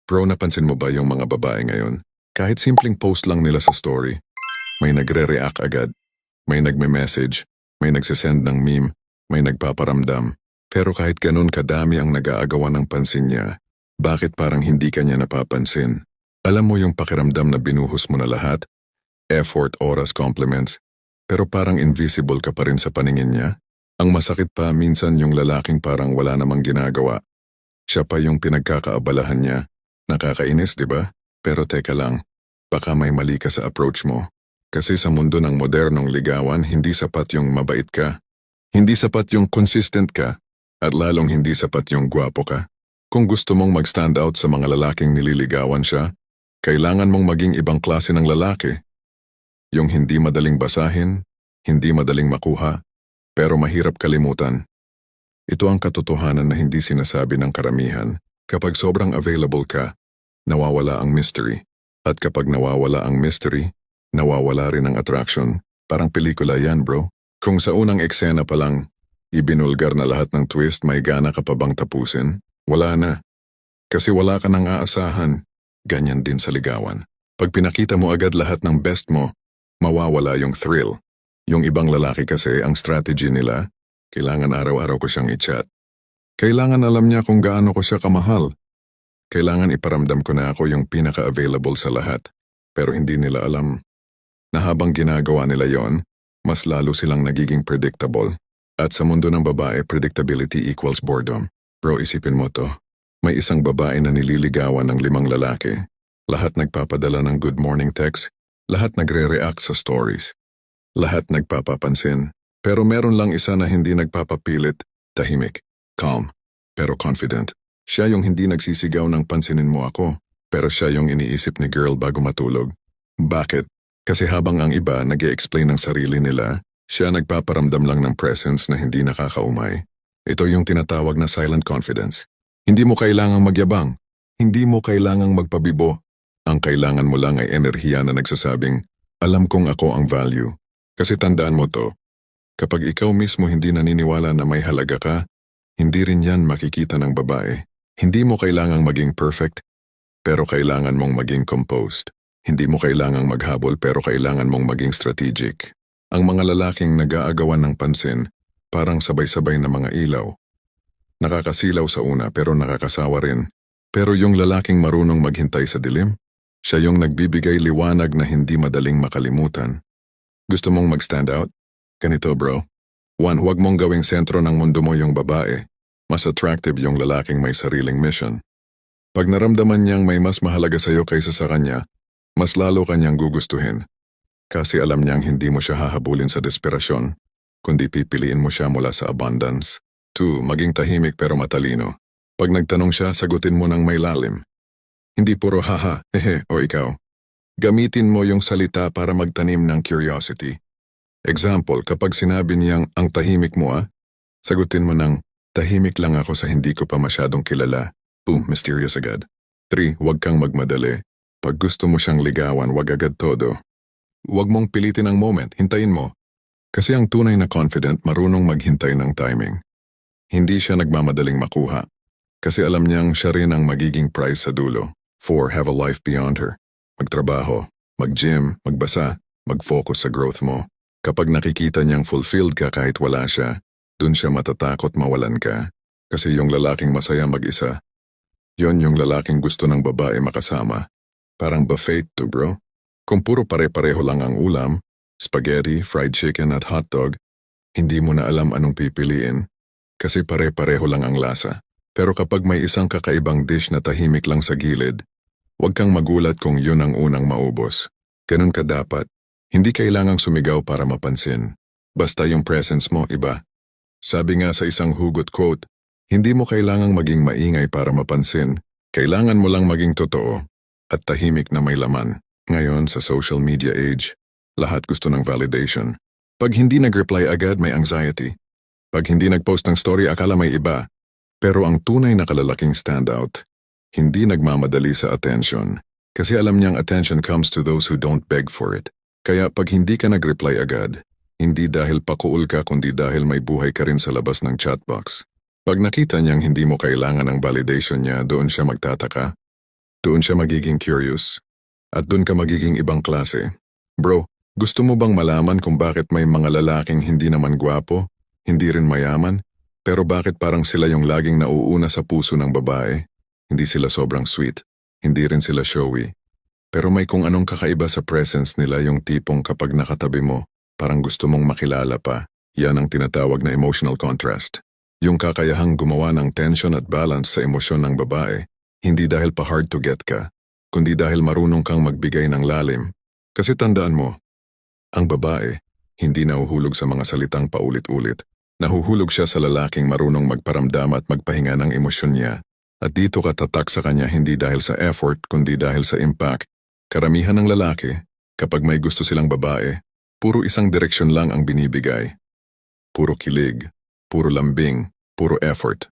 Bro, napansin mo ba yung mga babae ngayon? Kahit simpleng post lang nila sa story, may nagre-react agad, may nagme-message, may nagsisend ng meme, may nagpaparamdam. Pero kahit ganun kadami ang nag-aagawan ng pansin niya, bakit parang hindi ka niya napapansin? Alam mo yung pakiramdam na binuhos mo na lahat? Effort, oras, compliments, pero parang invisible ka pa rin sa paningin niya? Ang masakit pa minsan yung lalaking parang wala namang ginagawa. Siya pa yung pinagkakaabalahan niya. Nakakainis, di ba? Pero teka lang, baka may mali ka sa approach mo. Kasi sa mundo ng modernong ligawan, hindi sapat yung mabait ka. Hindi sapat yung consistent ka. At lalong hindi sapat yung gwapo ka. Kung gusto mong mag-stand out sa mga lalaking nililigawan siya, kailangan mong maging ibang klase ng lalaki. Yung hindi madaling basahin, hindi madaling makuha, pero mahirap kalimutan. Ito ang katotohanan na hindi sinasabi ng karamihan. Kapag sobrang available ka, nawawala ang mystery. At kapag nawawala ang mystery, nawawala rin ang attraction. Parang pelikula yan, bro. Kung sa unang eksena pa lang, ibinulgar na lahat ng twist, may gana ka pa bang tapusin? Wala na. Kasi wala ka nang aasahan. Ganyan din sa ligawan. Pag pinakita mo agad lahat ng best mo, mawawala yung thrill. Yung ibang lalaki kasi, ang strategy nila, kailangan araw-araw ko siyang i-chat. Kailangan alam niya kung gaano ko siya kamahal. Kailangan iparamdam ko na ako yung pinaka-available sa lahat. Pero hindi nila alam na habang ginagawa nila yon, mas lalo silang nagiging predictable. At sa mundo ng babae, predictability equals boredom. Bro, isipin mo to. May isang babae na nililigawan ng 5 lalaki. Lahat nagpapadala ng good morning text. Lahat nagre-react sa stories. Lahat nagpapapansin. Pero meron lang isa na hindi nagpapapilit, tahimik, calm, pero confident. Siya yung hindi nagsisigaw ng pansinin mo ako, pero siya yung iniisip ni girl bago matulog. Bakit? Kasi habang ang iba nag-e-explain ng sarili nila, siya nagpaparamdam lang ng presence na hindi nakakaumay. Ito yung tinatawag na silent confidence. Hindi mo kailangang magyabang. Hindi mo kailangang magpabibo. Ang kailangan mo lang ay enerhiya na nagsasabing, alam kong ako ang value. Kasi tandaan mo to, kapag ikaw mismo hindi naniniwala na may halaga ka, hindi rin yan makikita ng babae. Hindi mo kailangang maging perfect, pero kailangan mong maging composed. Hindi mo kailangang maghabol, pero kailangan mong maging strategic. Ang mga lalaking nag-aagawan ng pansin, parang sabay-sabay na mga ilaw. Nakakasilaw sa una pero nakakasawa rin. Pero yung lalaking marunong maghintay sa dilim, siya yung nagbibigay liwanag na hindi madaling makalimutan. Gusto mong mag-stand out? Ganito, bro. 1. Huwag mong gawing sentro ng mundo mo yung babae. Mas attractive yung lalaking may sariling mission. Pag naramdaman niyang may mas mahalaga sa'yo kaysa sa kanya, mas lalo kanyang gugustuhin. Kasi alam niyang hindi mo siya hahabulin sa desperasyon, kundi pipiliin mo siya mula sa abundance. 2. Maging tahimik pero matalino. Pag nagtanong siya, sagutin mo ng may lalim. Hindi puro haha, hehe o ikaw. Gamitin mo yung salita para magtanim ng curiosity. Example, kapag sinabi niyang ang tahimik mo sagutin mo ng tahimik lang ako sa hindi ko pa masyadong kilala. Boom, mysterious agad. 3. Huwag kang magmadali. Pag gusto mo siyang ligawan, wag agad todo. Huwag mong pilitin ang moment, hintayin mo. Kasi ang tunay na confident marunong maghintay ng timing. Hindi siya nagmamadaling makuha. Kasi alam niyang siya rin ang magiging prize sa dulo. 4. Have a life beyond her. Magtrabaho, mag-gym, magbasa, mag-focus sa growth mo. Kapag nakikita niyang fulfilled ka kahit wala siya, dun siya matatakot mawalan ka. Kasi yung lalaking masaya mag-isa, yon yung lalaking gusto ng babae makasama. Parang buffet to, bro. Kung puro pare-pareho lang ang ulam, spaghetti, fried chicken at hotdog, hindi mo na alam anong pipiliin. Kasi pare-pareho lang ang lasa. Pero kapag may isang kakaibang dish na tahimik lang sa gilid, huwag kang magulat kung yun ang unang maubos. Ganun ka dapat. Hindi kailangang sumigaw para mapansin. Basta yung presence mo iba. Sabi nga sa isang hugot quote, hindi mo kailangang maging maingay para mapansin. Kailangan mo lang maging totoo at tahimik na may laman. Ngayon sa social media age, lahat gusto ng validation. Pag hindi nag-reply agad, may anxiety. Pag hindi nag-post ng story, akala may iba. Pero ang tunay na kalalaking standout, hindi nagmamadali sa attention. Kasi alam niyang attention comes to those who don't beg for it. Kaya pag hindi ka nag-reply agad, hindi dahil pakuul ka kundi dahil may buhay ka rin sa labas ng chatbox. Pag nakita niyang hindi mo kailangan ng validation niya, doon siya magtataka. Doon siya magiging curious. At doon ka magiging ibang klase. Bro, gusto mo bang malaman kung bakit may mga lalaking hindi naman gwapo, hindi rin mayaman, pero bakit parang sila yung laging nauuna sa puso ng babae? Hindi sila sobrang sweet, hindi rin sila showy. Pero may kung anong kakaiba sa presence nila, yung tipong kapag nakatabi mo, parang gusto mong makilala pa. Yan ang tinatawag na emotional contrast. Yung kakayahang gumawa ng tension at balance sa emosyon ng babae, hindi dahil pa hard to get ka, kundi dahil marunong kang magbigay ng lalim. Kasi tandaan mo, ang babae, hindi nahuhulog sa mga salitang paulit-ulit. Nahuhulog siya sa lalaking marunong magparamdam at magpahinga ng emosyon niya. At dito ka tatak sa kanya hindi dahil sa effort, kundi dahil sa impact. Karamihan ng lalaki, kapag may gusto silang babae, puro isang direksyon lang ang binibigay. Puro kilig, puro lambing, puro effort.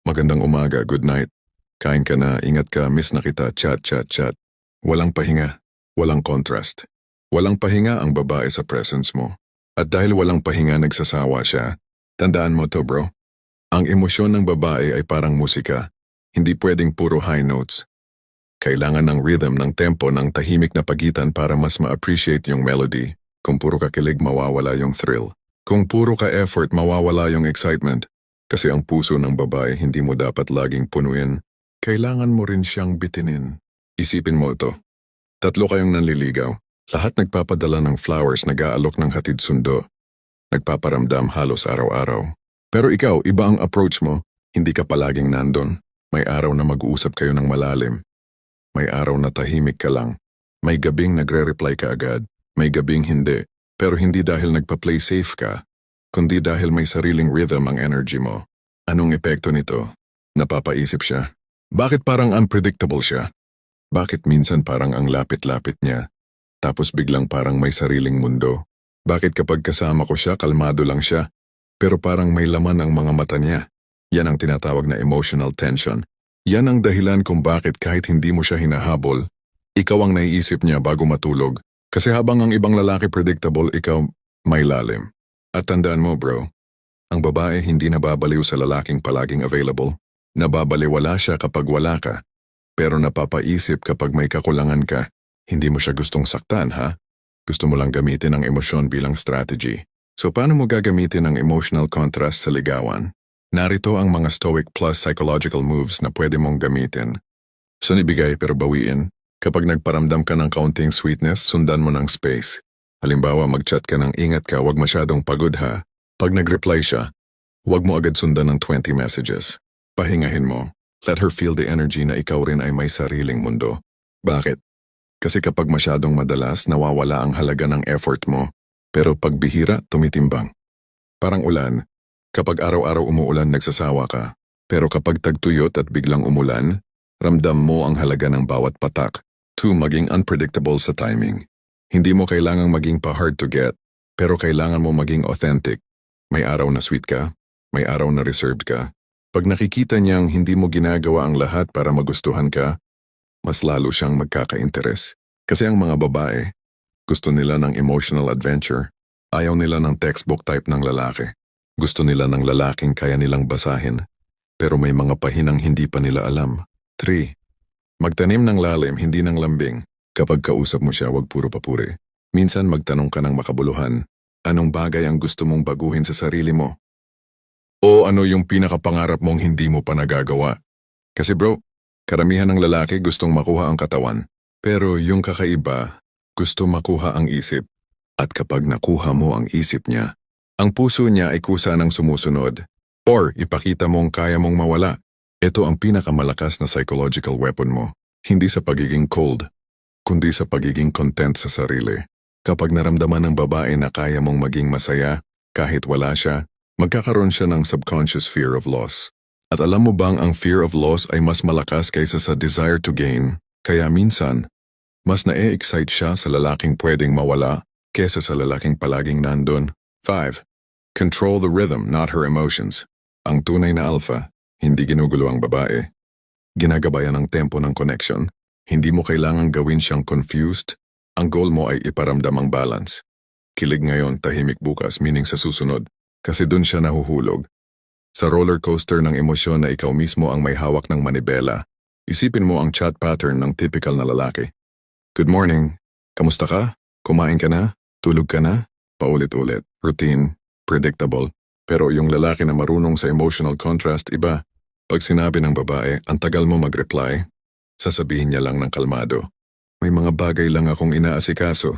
Magandang umaga, good night. Kain ka na, ingat ka, miss na kita, chat, chat, chat. Walang pahinga, walang contrast. Walang pahinga ang babae sa presence mo. At dahil walang pahinga nagsasawa siya, tandaan mo to bro. Ang emosyon ng babae ay parang musika. Hindi pwedeng puro high notes. Kailangan ng rhythm, ng tempo, ng tahimik na pagitan para mas ma-appreciate yung melody. Kung puro ka kilig, mawawala yung thrill. Kung puro ka effort, mawawala yung excitement. Kasi ang puso ng babae hindi mo dapat laging punuin. Kailangan mo rin siyang bitinin. Isipin mo ito. 3 kayong nanliligaw. Lahat nagpapadala ng flowers, nag-aalok ng hatid sundo. Nagpaparamdam halos araw-araw. Pero ikaw, iba ang approach mo. Hindi ka palaging nandun. May araw na mag-uusap kayo ng malalim. May araw na tahimik ka lang. May gabing nagre-reply ka agad. May gabing hindi. Pero hindi dahil nagpa-play safe ka, kundi dahil may sariling rhythm ang energy mo. Anong epekto nito? Napapaisip siya. Bakit parang unpredictable siya? Bakit minsan parang ang lapit-lapit niya? Tapos biglang parang may sariling mundo. Bakit kapag kasama ko siya, kalmado lang siya? Pero parang may laman ang mga mata niya. Yan ang tinatawag na emotional tension. Yan ang dahilan kung bakit kahit hindi mo siya hinahabol, ikaw ang naiisip niya bago matulog. Kasi habang ang ibang lalaki predictable, ikaw may lalim. At tandaan mo bro, ang babae hindi nababaliw sa lalaking palaging available. Nababaliwala siya kapag wala ka. Pero napapaisip kapag may kakulangan ka. Hindi mo siya gustong saktan ha? Gusto mo lang gamitin ang emosyon bilang strategy. So paano mo gagamitin ang emotional contrast sa ligawan? Narito ang mga stoic plus psychological moves na pwede mong gamitin. Sunibigay pero bawiin. Kapag nagparamdam ka ng kaunting sweetness, sundan mo ng space. Halimbawa, mag-chat ka ng ingat ka, wag masyadong pagod ha. Pag nag-reply siya, wag mo agad sundan ng 20 messages. Pahingahin mo. Let her feel the energy na ikaw rin ay may sariling mundo. Bakit? Kasi kapag masyadong madalas, nawawala ang halaga ng effort mo. Pero pag bihira, tumitimbang. Parang ulan. Kapag araw-araw umuulan, nagsasawa ka. Pero kapag tagtuyot at biglang umulan, ramdam mo ang halaga ng bawat patak. 2. Maging unpredictable sa timing. Hindi mo kailangang maging pa-hard to get, pero kailangan mo maging authentic. May araw na sweet ka, may araw na reserved ka. Pag nakikita niyang hindi mo ginagawa ang lahat para magustuhan ka, mas lalo siyang magkaka-interes. Kasi ang mga babae, gusto nila ng emotional adventure. Ayaw nila ng textbook type ng lalaki. Gusto nila ng lalaking kaya nilang basahin, pero may mga pahinang hindi pa nila alam. 3. Magtanim ng lalim, hindi ng lambing. Kapag kausap mo siya, wag puro papuri. Minsan magtanong ka ng makabuluhan. Anong bagay ang gusto mong baguhin sa sarili mo? O ano yung pinakapangarap mong hindi mo pa nagagawa? Kasi bro, karamihan ng lalaki gustong makuha ang katawan. Pero yung kakaiba, gusto makuha ang isip. At kapag nakuha mo ang isip niya, ang puso niya ay kusa ng sumusunod. Or ipakita mong kaya mong mawala. Ito ang pinakamalakas na psychological weapon mo. Hindi sa pagiging cold, kundi sa pagiging content sa sarili. Kapag naramdaman ng babae na kaya mong maging masaya, kahit wala siya, magkakaroon siya ng subconscious fear of loss. At alam mo bang ang fear of loss ay mas malakas kaysa sa desire to gain? Kaya minsan, mas na-excite siya sa lalaking pwedeng mawala kesa sa lalaking palaging nandun. 5. Control the rhythm, not her emotions. Ang tunay na alpha, hindi ginugulo ang babae. Ginagabayan ang tempo ng connection. Hindi mo kailangang gawin siyang confused. Ang goal mo ay iparamdam ang balance. Kilig ngayon, tahimik bukas, meaning sa susunod. Kasi dun siya nahuhulog. Sa roller coaster ng emosyon na ikaw mismo ang may hawak ng manibela, Isipin mo ang chat pattern ng typical na lalaki. Good morning. Kamusta ka? Kumain ka na? Tulog ka na? Paulit-ulit. Routine. Predictable. Pero yung lalaki na marunong sa emotional contrast iba. Pag sinabi ng babae, ang tagal mo mag-reply, sasabihin niya lang ng kalmado. May mga bagay lang akong inaasikaso.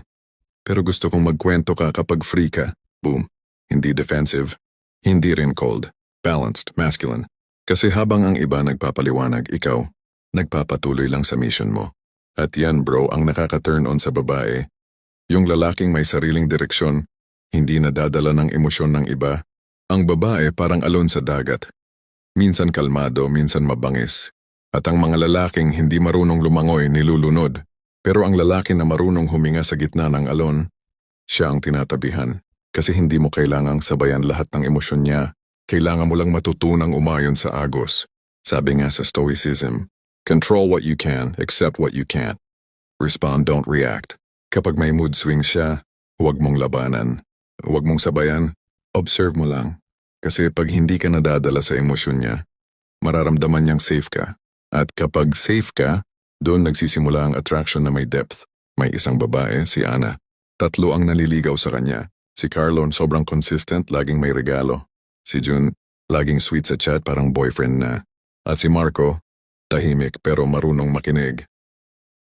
Pero gusto kong magkwento ka kapag free ka. Boom. Hindi defensive. Hindi rin cold. Balanced, masculine. Kasi habang ang iba nagpapaliwanag, ikaw, nagpapatuloy lang sa mission mo. At yan bro ang nakaka-turn on sa babae. Yung lalaking may sariling direksyon, hindi nadadala ng emosyon ng iba. Ang babae parang alon sa dagat. Minsan kalmado, minsan mabangis. At ang mga lalaking hindi marunong lumangoy nilulunod. Pero ang lalaki na marunong huminga sa gitna ng alon, siya ang tinatabihan. Kasi hindi mo kailangang sabayan lahat ng emosyon niya. Kailangan mo lang matutunang umayon sa agos. Sabi nga sa Stoicism, control what you can, accept what you can't. Respond, don't react. Kapag may mood swing siya, huwag mong labanan. Huwag mong sabayan, observe mo lang. Kasi pag hindi ka nadadala sa emosyon niya, mararamdaman niyang safe ka. At kapag safe ka, doon nagsisimula ang attraction na may depth. May isang babae, si Ana. 3 ang naliligaw sa kanya. Si Carlon sobrang consistent, laging may regalo. Si June, laging sweet sa chat parang boyfriend na. At si Marco, tahimik pero marunong makinig.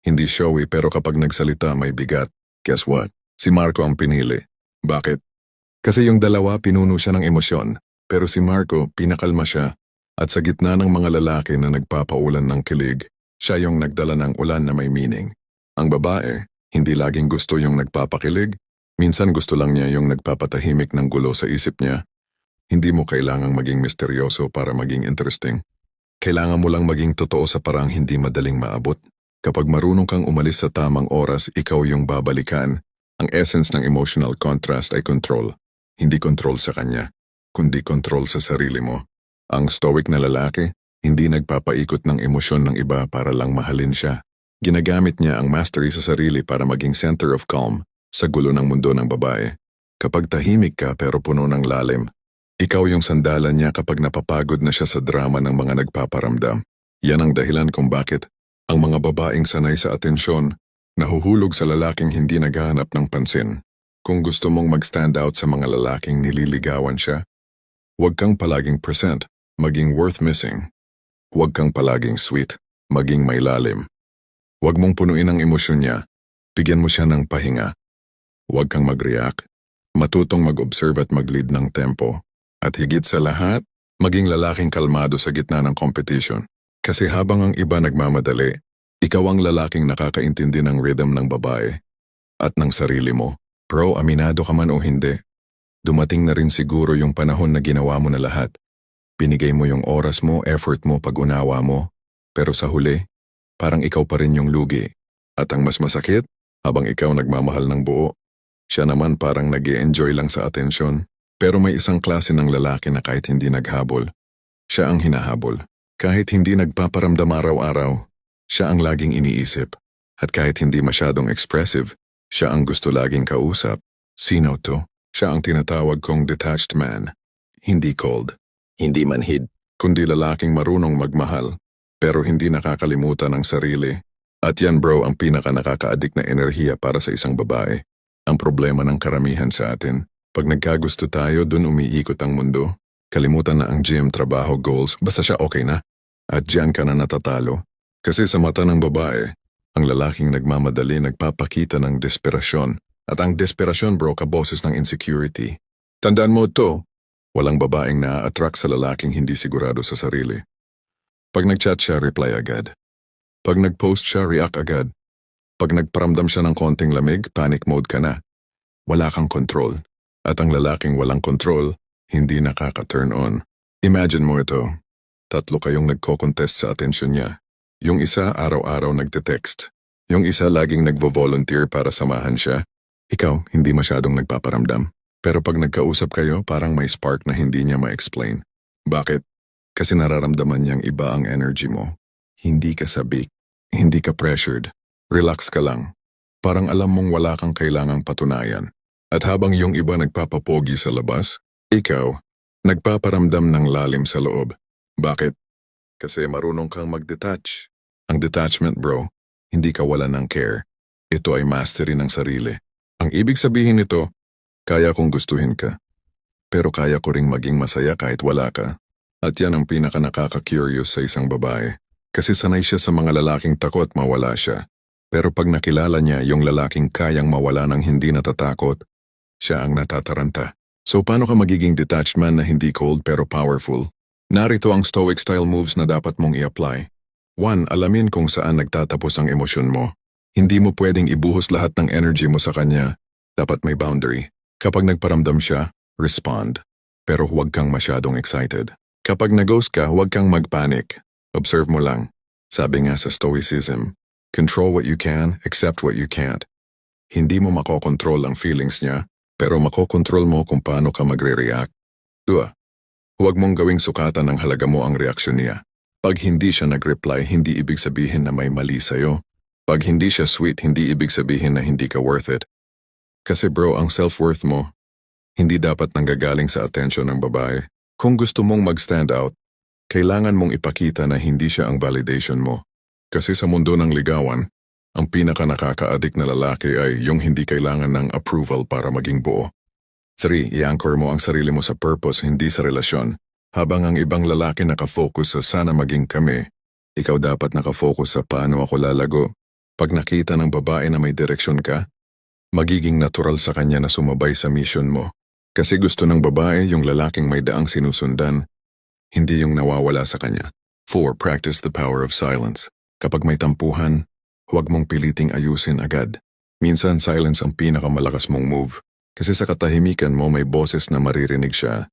Hindi showy pero kapag nagsalita may bigat. Guess what? Si Marco ang pinili. Bakit? Kasi yung dalawa pinuno siya ng emosyon. Pero si Marco pinakalma siya. At sa gitna ng mga lalaki na nagpapaulan ng kilig, siya yung nagdala ng ulan na may meaning. Ang babae, hindi laging gusto yung nagpapakilig. Minsan gusto lang niya yung nagpapatahimik ng gulo sa isip niya. Hindi mo kailangang maging misteryoso para maging interesting. Kailangan mo lang maging totoo sa parang hindi madaling maabot. Kapag marunong kang umalis sa tamang oras, ikaw yung babalikan. Ang essence ng emotional contrast ay control. Hindi control sa kanya, kundi control sa sarili mo. Ang stoic na lalaki, hindi nagpapaikot ng emosyon ng iba para lang mahalin siya. Ginagamit niya ang mastery sa sarili para maging center of calm sa gulo ng mundo ng babae. Kapag tahimik ka pero puno ng lalim, ikaw yung sandalan niya kapag napapagod na siya sa drama ng mga nagpaparamdam. Yan ang dahilan kung bakit ang mga babaeng sanay sa atensyon nahuhulog sa lalaking hindi naghahanap ng pansin. Kung gusto mong mag-stand out sa mga lalaking nililigawan siya, huwag kang palaging present, maging worth missing. Huwag kang palaging sweet, maging may lalim. Huwag mong punuin ang emosyon niya, bigyan mo siya ng pahinga. Huwag kang mag-react, matutong mag-observe at mag-lead ng tempo. At higit sa lahat, maging lalaking kalmado sa gitna ng competition. Kasi habang ang iba nagmamadali, ikaw ang lalaking nakakaintindi ng rhythm ng babae at ng sarili mo. Bro, aminado ka man o hindi, dumating na rin siguro yung panahon na ginawa mo na lahat. Binigay mo yung oras mo, effort mo, pag-unawa mo. Pero sa huli, parang ikaw pa rin yung lugi. At ang mas masakit, habang ikaw nagmamahal ng buo, siya naman parang nag-i-enjoy lang sa atensyon. Pero may isang klase ng lalaki na kahit hindi naghabol, siya ang hinahabol. Kahit hindi nagpaparamdam araw-araw, siya ang laging iniisip. At kahit hindi masyadong expressive, siya ang gusto laging kausap. Sino to? Siya ang tinatawag kong detached man. Hindi cold, hindi manhid, kundi lalaking marunong magmahal, pero hindi nakakalimutan ang sarili. At yan bro ang pinaka nakaka-addict na enerhiya para sa isang babae. Ang problema ng karamihan sa atin, pag nagkagusto tayo, dun umiikot ang mundo. Kalimutan na ang gym, trabaho, goals, basta siya okay na. At diyan ka na natatalo. Kasi sa mata ng babae, ang lalaking nagmamadali nagpapakita ng desperasyon. At ang desperasyon bro kaboses ng insecurity. Tandaan mo to, walang babaeng na-attract sa lalaking hindi sigurado sa sarili. Pag nag-chat siya, reply agad. Pag nag-post siya, react agad. Pag nagparamdam siya ng konting lamig, panic mode ka na. Wala kang control. At ang lalaking walang control, hindi nakaka-turn on. Imagine mo ito. 3 kayong nagko-contest sa atensyon niya. Yung isa araw-araw nagte-text. Yung isa laging nagvo-volunteer para samahan siya. Ikaw, hindi masyadong nagpaparamdam. Pero pag nagkausap kayo, parang may spark na hindi niya ma-explain. Bakit? Kasi nararamdaman niyang iba ang energy mo. Hindi ka sabik. Hindi ka pressured. Relax ka lang. Parang alam mong wala kang kailangang patunayan. At habang yung iba nagpapapogi sa labas, ikaw, nagpaparamdam ng lalim sa loob. Bakit? Kasi marunong kang mag-detach. Ang detachment bro, hindi kawalan ng care. Ito ay mastery ng sarili. Ang ibig sabihin nito, kaya kong gustuhin ka. Pero kaya ko ring maging masaya kahit wala ka. At yan ang pinaka nakaka-curious sa isang babae. Kasi sanay siya sa mga lalaking takot mawala siya. Pero pag nakilala niya yung lalaking kayang mawala ng hindi natatakot, siya ang natataranta. So paano ka magiging detached man na hindi cold pero powerful? Narito ang stoic style moves na dapat mong i-apply. 1. Alamin kung saan nagtatapos ang emosyon mo. Hindi mo pwedeng ibuhos lahat ng energy mo sa kanya. Dapat may boundary. Kapag nagparamdam siya, respond. Pero huwag kang masyadong excited. Kapag nag-ghost ka, huwag kang mag-panic. Observe mo lang. Sabi nga sa stoicism, control what you can, accept what you can't. Hindi mo makokontrol ang feelings niya, pero makokontrol mo kung paano ka magre-react. 2. Huwag mong gawing sukatan ng halaga mo ang reaksyon niya. Pag hindi siya nag-reply, hindi ibig sabihin na may mali sa'yo. Pag hindi siya sweet, hindi ibig sabihin na hindi ka worth it. Kasi bro, ang self-worth mo, hindi dapat nanggagaling sa atensyon ng babae. Kung gusto mong mag-stand out, kailangan mong ipakita na hindi siya ang validation mo. Kasi sa mundo ng ligawan, ang pinaka nakaka-addict na lalaki ay yung hindi kailangan ng approval para maging buo. 3. I-anchor mo ang sarili mo sa purpose, hindi sa relasyon. Habang ang ibang lalaki nakafocus sa sana maging kami, ikaw dapat nakafocus sa paano ako lalago. Pag nakita ng babae na may direksyon ka, magiging natural sa kanya na sumabay sa mission mo. Kasi gusto ng babae yung lalaking may daang sinusundan, hindi yung nawawala sa kanya. 4. Practice the power of silence. Kapag may tampuhan, huwag mong piliting ayusin agad. Minsan silence ang pinakamalakas mong move. Kasi sa katahimikan mo may boses na maririnig siya.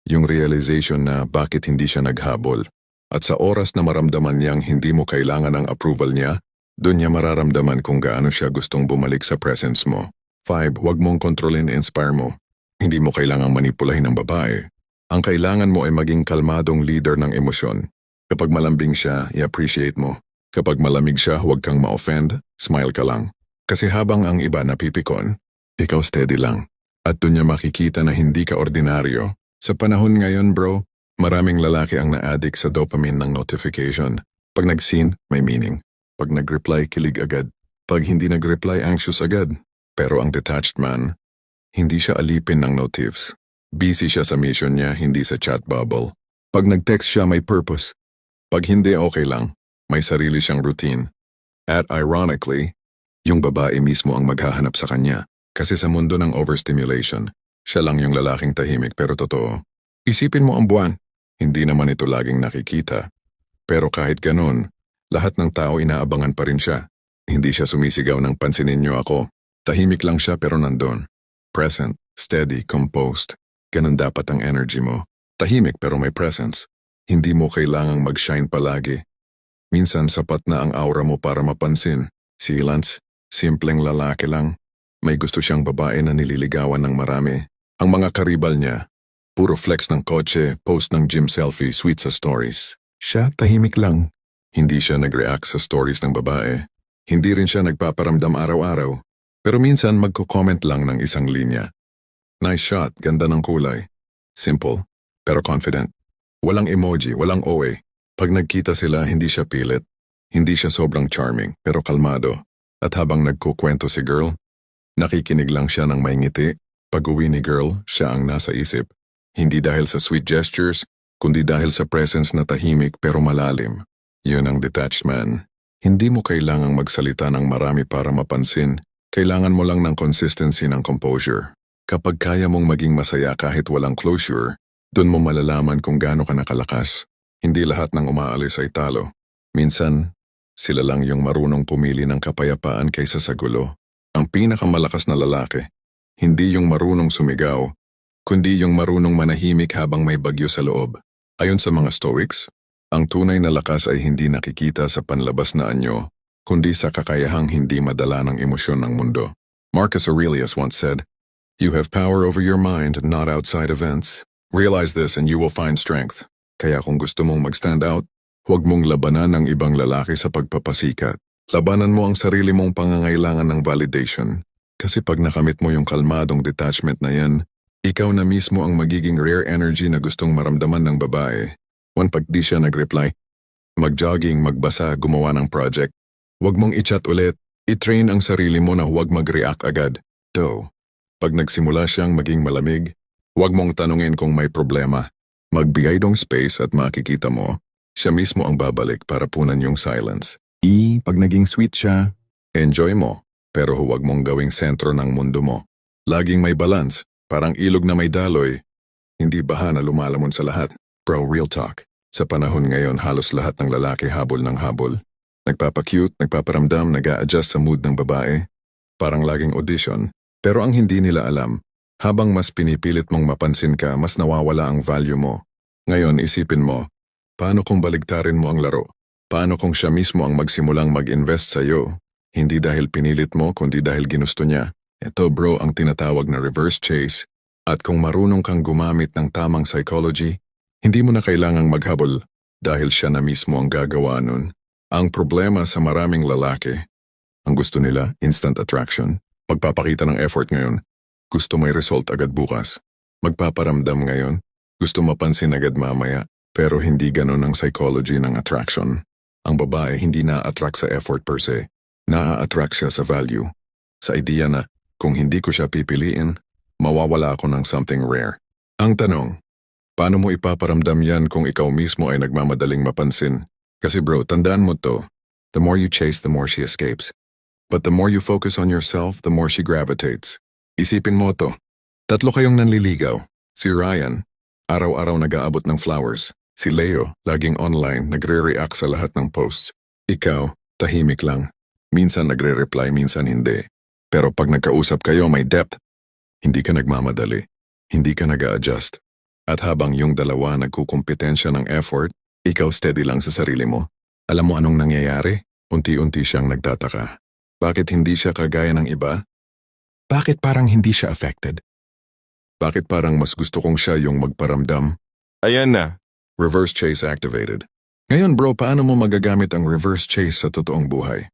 Yung realization na bakit hindi siya naghabol. At sa oras na maramdaman niyang hindi mo kailangan ng approval niya, doon niya mararamdaman kung gaano siya gustong bumalik sa presence mo. 5. Huwag mong kontrolin inspire mo. Hindi mo kailangang manipulahin ng babae. Ang kailangan mo ay maging kalmadong leader ng emosyon. Kapag malambing siya, i-appreciate mo. Kapag malamig siya, huwag kang ma-offend, smile ka lang. Kasi habang ang iba napipikon, ikaw steady lang. At doon niya makikita na hindi ka ordinaryo. Sa panahon ngayon bro, maraming lalaki ang na-addict sa dopamine ng notification. Pag nag-seen, may meaning. Pag nag-reply, kilig agad. Pag hindi nag-reply, anxious agad. Pero ang detached man, hindi siya alipin ng notifs. Busy siya sa mission niya, hindi sa chat bubble. Pag nag-text siya, may purpose. Pag hindi, okay lang. May sarili siyang routine. At ironically, yung babae mismo ang maghahanap sa kanya. Kasi sa mundo ng overstimulation, siya lang yung lalaking tahimik pero totoo. Isipin mo ang buwan. Hindi naman ito laging nakikita. Pero kahit ganun, lahat ng tao inaabangan pa rin siya. Hindi siya sumisigaw ng pansinin niyo ako. Tahimik lang siya pero nandun. Present, steady, composed. Ganun dapat ang energy mo. Tahimik pero may presence. Hindi mo kailangang mag-shine palagi. Minsan sapat na ang aura mo para mapansin. Si Lance, simpleng lalaki lang. May gusto siyang babae na nililigawan ng marami. Ang mga karibal niya, puro flex ng kotse, post ng gym selfie, sweet sa stories. Siya tahimik lang. Hindi siya nag-react sa stories ng babae. Hindi rin siya nagpaparamdam araw-araw. Pero minsan magko-comment lang ng isang linya. Nice shot, ganda ng kulay. Simple, pero confident. Walang emoji, walang OA. Pag nagkita sila, hindi siya pilit. Hindi siya sobrang charming, pero kalmado. At habang nagkukwento si girl, nakikinig lang siya ng may ngiti. Pag-uwi ni girl, siya ang nasa isip. Hindi dahil sa sweet gestures, kundi dahil sa presence na tahimik pero malalim. Yun ang detached man. Hindi mo kailangang magsalita ng marami para mapansin. Kailangan mo lang ng consistency ng composure. Kapag kaya mong maging masaya kahit walang closure, dun mo malalaman kung gaano ka nakalakas. Hindi lahat ng umaalis ay talo. Minsan, sila lang yung marunong pumili ng kapayapaan kaysa sa gulo. Ang pinakamalakas na lalaki, hindi yung marunong sumigaw, kundi yung marunong manahimik habang may bagyo sa loob. Ayon sa mga Stoics, ang tunay na lakas ay hindi nakikita sa panlabas na anyo, kundi sa kakayahang hindi madala ng emosyon ng mundo. Marcus Aurelius once said, "You have power over your mind, not outside events. Realize this and you will find strength." Kaya kung gusto mong mag-stand out, huwag mong labanan ang ibang lalaki sa pagpapasikat. Labanan mo ang sarili mong pangangailangan ng validation. Kasi pag nakamit mo yung kalmadong detachment na yan, ikaw na mismo ang magiging rare energy na gustong maramdaman ng babae. Pag di siya nag-reply, Mag-jogging, magbasa, gumawa ng project. Huwag mong i-chat ulit. I-train ang sarili mo na huwag mag-react agad. Pag nagsimula siyang maging malamig, huwag mong tanungin kung may problema. Magbigay dong space at makikita mo, siya mismo ang babalik para punan yung silence. Pag naging sweet siya, enjoy mo, pero huwag mong gawing sentro ng mundo mo. Laging may balance, parang ilog na may daloy. Hindi baha na lumalamon sa lahat. Bro, real talk. Sa panahon ngayon, halos lahat ng lalaki habol ng habol. Nagpapa-cute, nagpaparamdam, nag-a-adjust sa mood ng babae. Parang laging audition. Pero ang hindi nila alam, habang mas pinipilit mong mapansin ka, mas nawawala ang value mo. Ngayon, isipin mo, paano kung baligtarin mo ang laro? Paano kung siya mismo ang magsimulang mag-invest sa iyo? Hindi dahil pinilit mo, kundi dahil ginusto niya. Ito bro ang tinatawag na reverse chase. At kung marunong kang gumamit ng tamang psychology, hindi mo na kailangang maghabol dahil siya na mismo ang gagawa nun. Ang problema sa maraming lalaki, ang gusto nila, instant attraction. Magpapakita ng effort ngayon, gusto may result agad bukas. Magpaparamdam ngayon, gusto mapansin agad mamaya, pero hindi ganun ang psychology ng attraction. Ang babae hindi na-attract sa effort per se, na-attract siya sa value. Sa idea na, kung hindi ko siya pipiliin, mawawala ako ng something rare. Ang tanong, paano mo ipaparamdam yan kung ikaw mismo ay nagmamadaling mapansin? Kasi bro, tandaan mo to, the more you chase, the more she escapes. But the more you focus on yourself, the more she gravitates. Isipin mo to. 3 kayong nanliligaw. Si Ryan, araw-araw nag-aabot ng flowers. Si Leo, laging online, nagre-react sa lahat ng posts. Ikaw, tahimik lang. Minsan nagre-reply, minsan hindi. Pero pag nagkausap kayo, may depth. Hindi ka nagmamadali. Hindi ka nag-a-adjust. At habang yung dalawa nagkukumpetensya ng effort, ikaw steady lang sa sarili mo. Alam mo anong nangyayari? Unti-unti siyang nagtataka. Bakit hindi siya kagaya ng iba? Bakit parang hindi siya affected? Bakit parang mas gusto kong siya yung magparamdam? Ayan na. Reverse chase activated. Ngayon bro, paano mo magagamit ang reverse chase sa totoong buhay?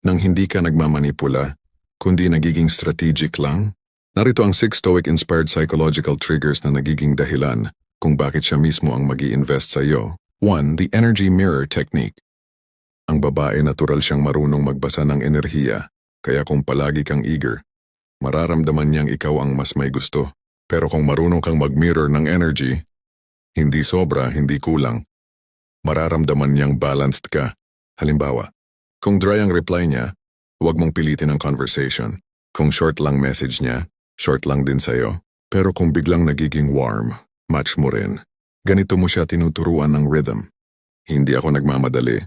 Nang hindi ka nagmamanipula, kundi nagiging strategic lang? Narito ang 6 Stoic-inspired psychological triggers na nagiging dahilan kung bakit siya mismo ang mag-i-invest sa iyo. 1. The energy mirror technique. Ang babae natural siyang marunong magbasa ng enerhiya, kaya kung palagi kang eager, mararamdaman niyang ikaw ang mas may gusto. Pero kung marunong kang mag-mirror ng energy, hindi sobra, hindi kulang, mararamdaman niyang balanced ka. Halimbawa, kung dry ang reply niya, huwag mong pilitin ang conversation. Kung short lang message niya, short lang din sa'yo. Pero kung biglang nagiging warm, match mo rin. Ganito mo siya tinuturuan ng rhythm. Hindi ako nagmamadali.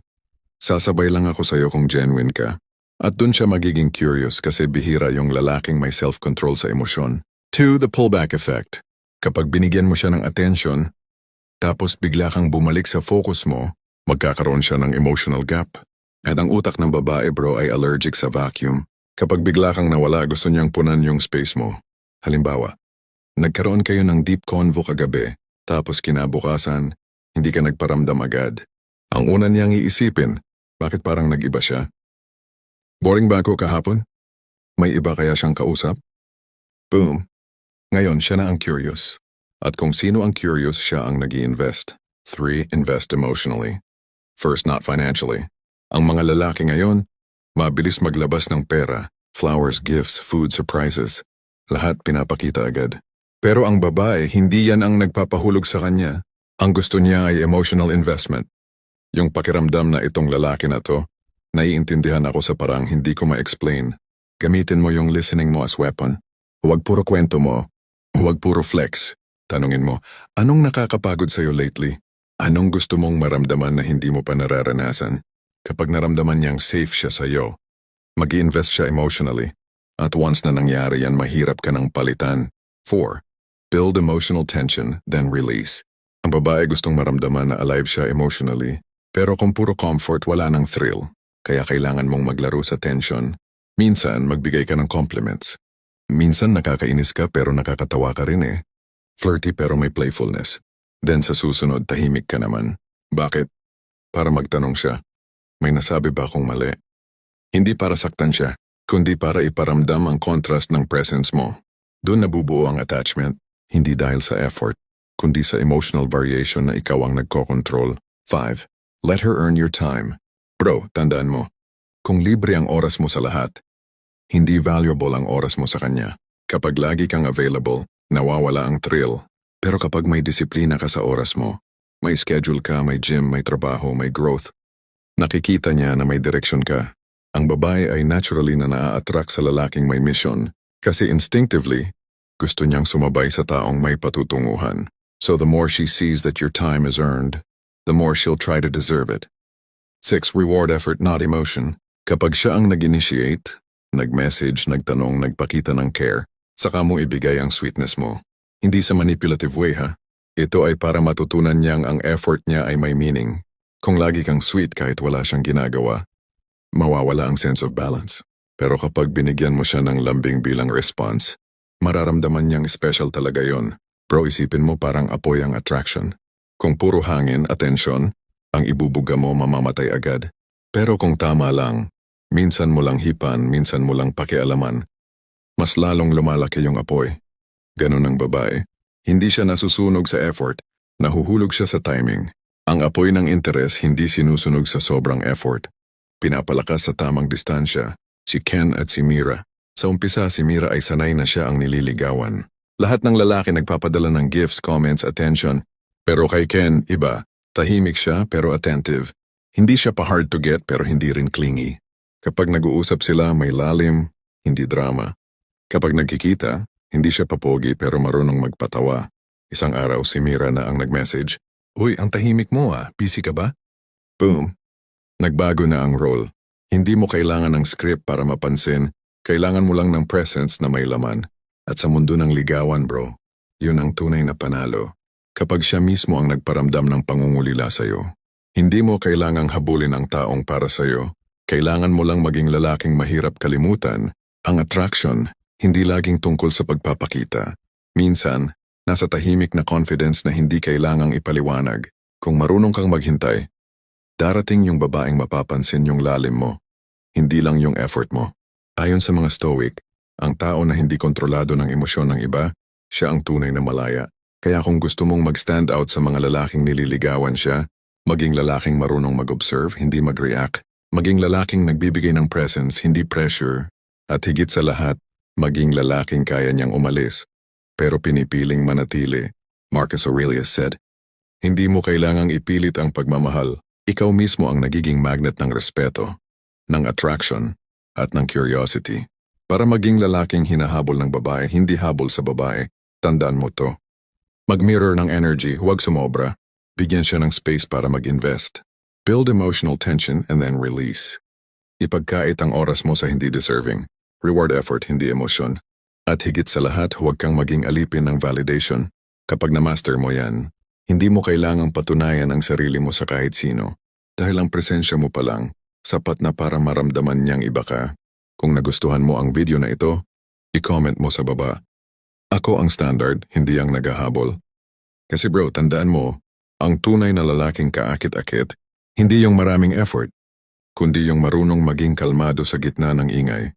Sasabay lang ako sa'yo kung genuine ka. At dun siya magiging curious kasi bihira yung lalaking may self-control sa emosyon. 2. The pullback effect. Kapag binigyan mo siya ng attention, tapos bigla kang bumalik sa focus mo, magkakaroon siya ng emotional gap. At ang utak ng babae bro ay allergic sa vacuum. Kapag bigla kang nawala, gusto niyang punan yung space mo. Halimbawa, nagkaroon kayo ng deep convo kagabi, tapos kinabukasan, hindi ka nagparamdam agad. Ang una niyang iisipin, bakit parang nag-iba siya? Boring ba ako kahapon? May iba kaya siyang kausap? Boom. Ngayon siya na ang curious. At kung sino ang curious, siya ang nag-i-invest. 3. Invest emotionally. First, not financially. Ang mga lalaki ngayon, mabilis maglabas ng pera, flowers, gifts, food, surprises. Lahat pinapakita agad. Pero ang babae, hindi yan ang nagpapahulog sa kanya. Ang gusto niya ay emotional investment. Yung pakiramdam na itong lalaki na to, naiintindihan ako sa parang hindi ko ma-explain. Gamitin mo yung listening mo as weapon. Huwag puro kwento mo. Huwag puro flex. Tanungin mo, anong nakakapagod sa'yo lately? Anong gusto mong maramdaman na hindi mo pa nararanasan? Kapag naramdaman niyang safe siya sa'yo, mag-i-invest siya emotionally. At once na nangyari yan, mahirap ka ng palitan. 4. Build emotional tension, then release. Ang babae gustong maramdaman na alive siya emotionally. Pero kung puro comfort, wala nang thrill. Kaya kailangan mong maglaro sa tension. Minsan, magbigay ka ng compliments. Minsan nakakainis ka pero nakakatawa ka rin eh. Flirty pero may playfulness. Then sa susunod, tahimik ka naman. Bakit? Para magtanong siya, may nasabi ba akong mali? Hindi para saktan siya, kundi para iparamdam ang contrast ng presence mo. Doon nabubuo ang attachment, hindi dahil sa effort, kundi sa emotional variation na ikaw ang nagkokontrol. 5. Let her earn your time. Bro, tandaan mo, kung libre ang oras mo sa lahat, hindi valuable ang oras mo sa kanya. Kapag lagi kang available, nawawala ang thrill. Pero kapag may disiplina ka sa oras mo, may schedule ka, may gym, may trabaho, may growth, nakikita niya na may direksyon ka. Ang babae ay naturally na naa-attract sa lalaking may mission kasi instinctively, gusto niyang sumabay sa taong may patutunguhan. So the more she sees that your time is earned, the more she'll try to deserve it. 6. Reward effort, not emotion. Kapag siya ang nag-initiate, nag-message, nagtanong, nagpakita ng care, saka mo ibigay ang sweetness mo. Hindi sa manipulative way ha. Ito ay para matutunan niyang ang effort niya ay may meaning. Kung lagi kang sweet kahit wala siyang ginagawa, mawawala ang sense of balance. Pero kapag binigyan mo siya ng lambing bilang response, mararamdaman niyang special talaga yon. Bro, isipin mo parang apoy ang attraction. Kung puro hangin, attention, ang ibubuga mo mamamatay agad. Pero kung tama lang, minsan mo lang hipan, minsan mo lang pakialaman, mas lalong lumalaki yung apoy. Ganun ang babae. Hindi siya nasusunog sa effort, nahuhulog siya sa timing. Ang apoy ng interes hindi sinusunog sa sobrang effort. Pinapalakas sa tamang distansya, si Ken at si Mira. Sa umpisa, si Mira ay sanay na siya ang nililigawan. Lahat ng lalaki nagpapadala ng gifts, comments, attention. Pero kay Ken, iba. Tahimik siya pero attentive. Hindi siya pa hard to get pero hindi rin clingy. Kapag nag-uusap sila, may lalim, hindi drama. Kapag nagkikita, hindi siya papogi pero marunong magpatawa. Isang araw si Mira na ang nag-message, "Uy, ang tahimik mo ah, busy ka ba?" Boom! Nagbago na ang role. Hindi mo kailangan ng script para mapansin, kailangan mo lang ng presence na may laman. At sa mundo ng ligawan bro, yun ang tunay na panalo. Kapag siya mismo ang nagparamdam ng pangungulila sa'yo. Hindi mo kailangang habulin ang taong para sa'yo. Kailangan mo lang maging lalaking mahirap kalimutan. Ang attraction, hindi laging tungkol sa pagpapakita. Minsan, nasa tahimik na confidence na hindi kailangang ipaliwanag. Kung marunong kang maghintay, darating yung babaeng mapapansin yung lalim mo, hindi lang yung effort mo. Ayon sa mga Stoic, ang tao na hindi kontrolado ng emosyon ng iba, siya ang tunay na malaya. Kaya kung gusto mong mag-stand out sa mga lalaking nililigawan siya, maging lalaking marunong mag-observe, hindi mag-react, maging lalaking nagbibigay ng presence, hindi pressure, at higit sa lahat, maging lalaking kaya niyang umalis, pero pinipiling manatili. Marcus Aurelius said, "Hindi mo kailangang ipilit ang pagmamahal. Ikaw mismo ang nagiging magnet ng respeto, ng attraction, at ng curiosity. Para maging lalaking hinahabol ng babae, hindi habol sa babae, tandaan mo to. Mag-mirror ng energy, huwag sumobra. Bigyan siya ng space para mag-invest. Build emotional tension and then release. Ipagkait ang oras mo sa hindi deserving. Reward effort, hindi emosyon. At higit sa lahat, huwag kang maging alipin ng validation. Kapag na-master mo yan, hindi mo kailangang patunayan ang sarili mo sa kahit sino. Dahil ang presensya mo pa lang, sapat na para maramdaman niyang iba ka. Kung nagustuhan mo ang video na ito, i-comment mo sa baba. Ako ang standard, hindi ang naghahabol. Kasi bro, tandaan mo, ang tunay na lalaking kaakit-akit, hindi yung maraming effort, kundi yung marunong maging kalmado sa gitna ng ingay.